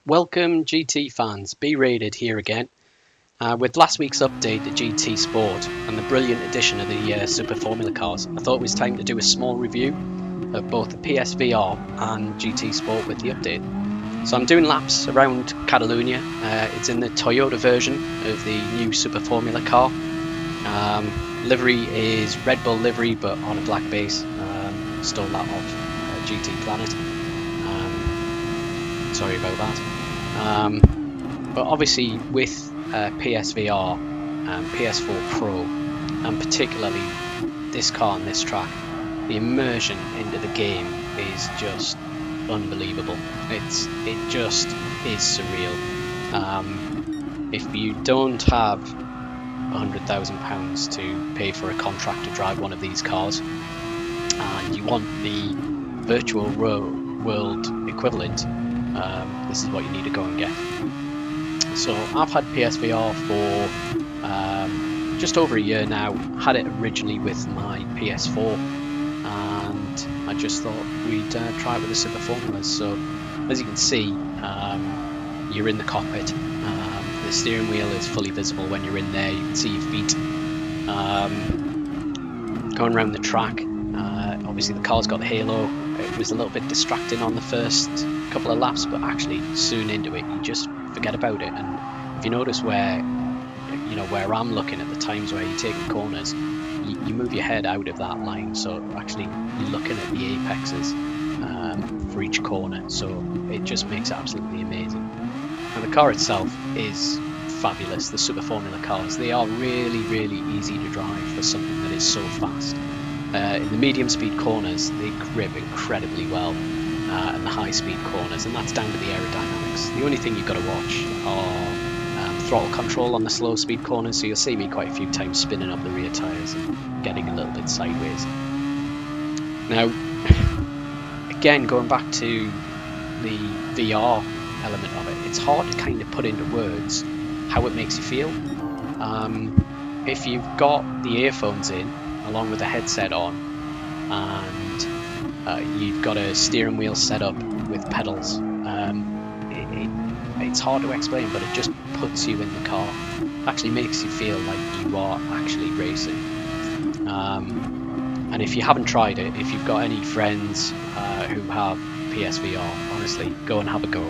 Welcome GT fans, B Rated here again. With last week's update, the GT Sport, and the brilliant addition of the Super Formula cars, I thought it was time to do a small review of both the PSVR and GT Sport with the update. So I'm doing laps around Catalunya. It's in the Toyota version of the new Super Formula car. Livery is Red Bull livery but on a black base. Stole that off GT Planet. Sorry about that. But obviously with PSVR and PS4 Pro, and particularly this car and this track, the immersion into the game is just unbelievable. It just is surreal. If you don't have £100,000 to pay for a contract to drive one of these cars, and you want the virtual world equivalent, this is what you need to go and get. So I've had PSVR for just over a year now. Had it originally with my PS4, and I just thought we'd try it with the Super Formulas. So as you can see, you're in the cockpit. The steering wheel is fully visible when you're in there. You can see your feet. Going around the track, obviously the car's got the halo. It was a little bit distracting on the first couple of laps, but actually soon into it you just forget about it. And if you notice where I'm looking at the times where you're taking corners, you move your head out of that line, so actually you're looking at the apexes for each corner, so it just makes it absolutely amazing. And the car itself is fabulous. The Super Formula cars, they are really easy to drive for something that is so fast. In the medium speed corners they grip incredibly well, and the high speed corners, and that's down to the aerodynamics. The only thing you've got to watch are throttle control on the slow speed corners, so you'll see me quite a few times spinning up the rear tyres and getting a little bit sideways. Now again, going back to the VR element of it, it's hard to kind of put into words how it makes you feel. If you've got the earphones in along with the headset on, and you've got a steering wheel set up with pedals, it's hard to explain, but it just puts you in the car. It actually makes you feel like you are actually racing. And if you haven't tried it, if you've got any friends who have PSVR, honestly, go and have a go.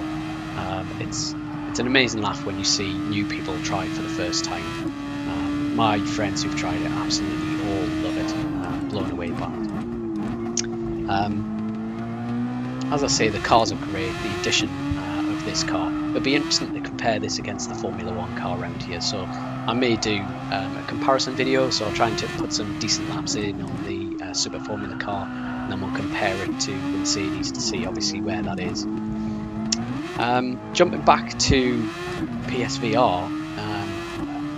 It's an amazing laugh when you see new people try it for the first time. My friends who've tried it absolutely all love it, blown away by it. As I say, the cars are great, the addition of this car. It'll be interesting to compare this against the Formula 1 car around here, so I may do a comparison video, so I'll try and put some decent laps in on the Super Formula car, and then we'll compare it to the Mercedes to see obviously where that is. Jumping back to PSVR,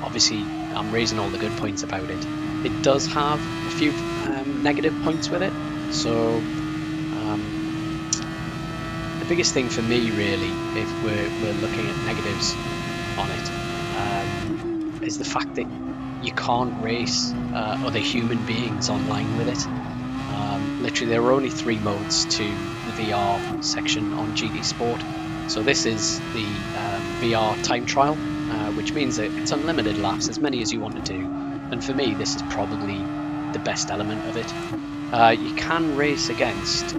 obviously I'm raising all the good points about it. It does have a few negative points with it, so the biggest thing for me really, if we're looking at negatives on it, is the fact that you can't race other human beings online with it. Literally there are only 3 modes to the VR section on GT Sport. So this is the VR time trial, which means that it's unlimited laps, as many as you want to do. And for me, this is probably the best element of it. You can race against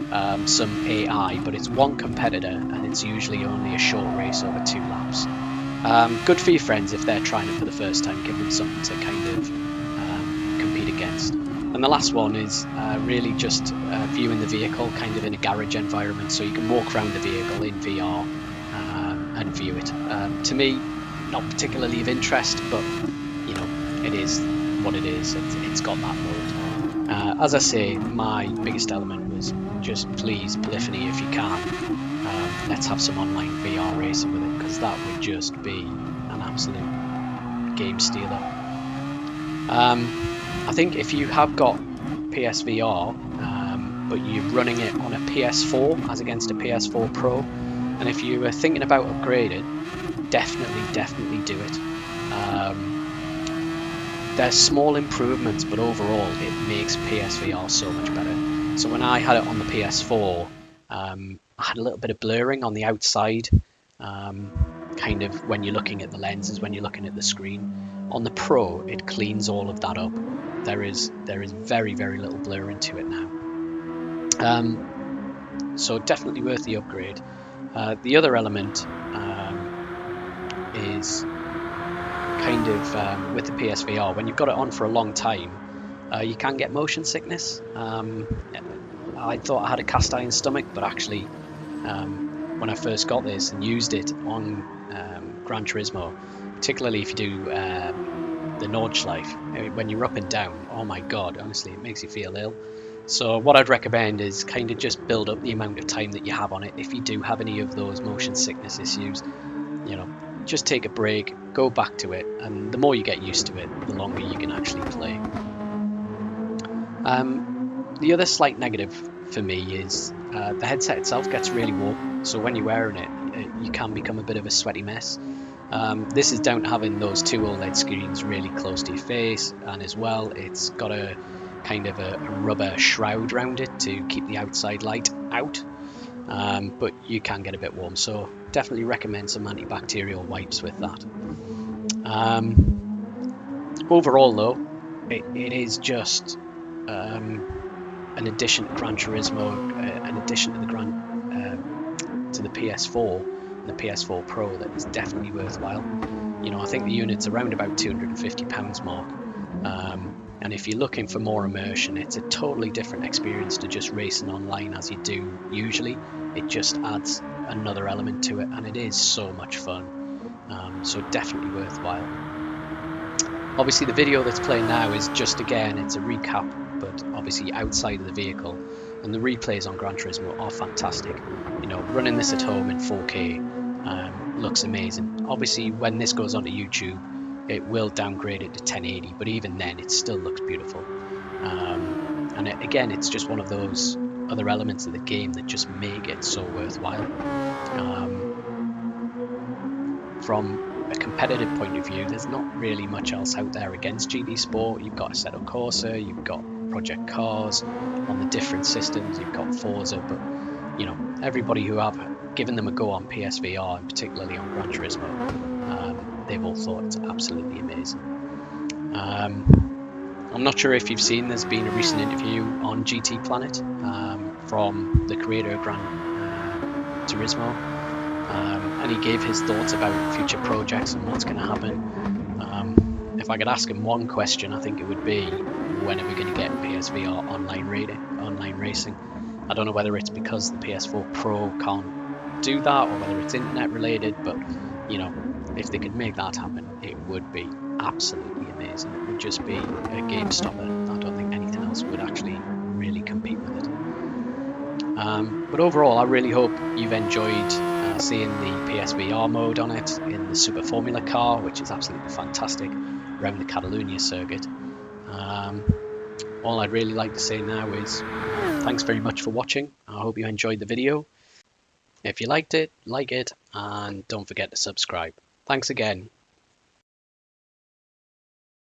some AI, but it's one competitor, and it's usually only a short race over 2 laps. Good for your friends if they're trying it for the first time, give them something to kind of compete against. And the last one is really just viewing the vehicle kind of in a garage environment, so you can walk around the vehicle in VR and view it. To me, not particularly of interest, but you know, it is what it is. It's got that mode. As I say, my biggest element was just please, Polyphony, if you can, let's have some online VR racing with it, because that would just be an absolute game stealer. I think if you have got PSVR, but you're running it on a PS4 as against a PS4 Pro, and if you are thinking about upgrading, definitely do it. There's small improvements, but overall it makes PSVR so much better. So when I had it on the PS4, I had a little bit of blurring on the outside kind of when you're looking at the lenses, when you're looking at the screen. On the Pro, it cleans all of that up. There is very, very little blur into it now. So definitely worth the upgrade. The other element is kind of with the PSVR, when you've got it on for a long time, you can get motion sickness. I thought I had a cast iron stomach, but actually when I first got this and used it on Gran Turismo, particularly if you do the Nordschleife, when you're up and down, oh my god, honestly, it makes you feel ill. So what I'd recommend is kind of just build up the amount of time that you have on it. If you do have any of those motion sickness issues, you know, just take a break, go back to it, and the more you get used to it, the longer you can actually play. The other slight negative for me is the headset itself gets really warm, so when you're wearing it, you can become a bit of a sweaty mess. This is down to having those two OLED screens really close to your face, and as well it's got a kind of a rubber shroud around it to keep the outside light out, but you can get a bit warm, so definitely recommend some antibacterial wipes with that. Overall though, it is just an addition to Gran Turismo, an addition to the PS4 and the PS4 Pro that is definitely worthwhile. You know, I think the unit's around about £250 mark, and if you're looking for more immersion, it's a totally different experience to just racing online as you do usually. It just adds another element to it, and it is so much fun. So definitely worthwhile. Obviously the video that's playing now is just, again, it's a recap, but obviously outside of the vehicle, and the replays on Gran Turismo are fantastic. You know, running this at home in 4K looks amazing. Obviously when this goes onto YouTube, it will downgrade it to 1080, but even then it still looks beautiful. And again, it's just one of those other elements of the game that just make it so worthwhile. From a competitive point of view, there's not really much else out there against GT Sport. You've got Assetto Corsa, you've got Project Cars on the different systems, you've got Forza, but you know, everybody who have given them a go on PSVR, and particularly on Gran Turismo, they've all thought it's absolutely amazing. I'm not sure if you've seen, there's been a recent interview on GT Planet from the creator of Gran Turismo, and he gave his thoughts about future projects and what's going to happen. If I could ask him one question, I think it would be, when are we going to get PSVR online racing? I don't know whether it's because the PS4 Pro can't do that or whether it's internet related, but you know, if they could make that happen, it would be absolutely amazing. It would just be a game stopper. I don't think anything else would actually really compete with it. But overall, I really hope you've enjoyed seeing the PSVR mode on it in the Super Formula car, which is absolutely fantastic, around the Catalunya circuit. All I'd really like to say now is thanks very much for watching. I hope you enjoyed the video. If you liked it, like it, and don't forget to subscribe. Thanks again.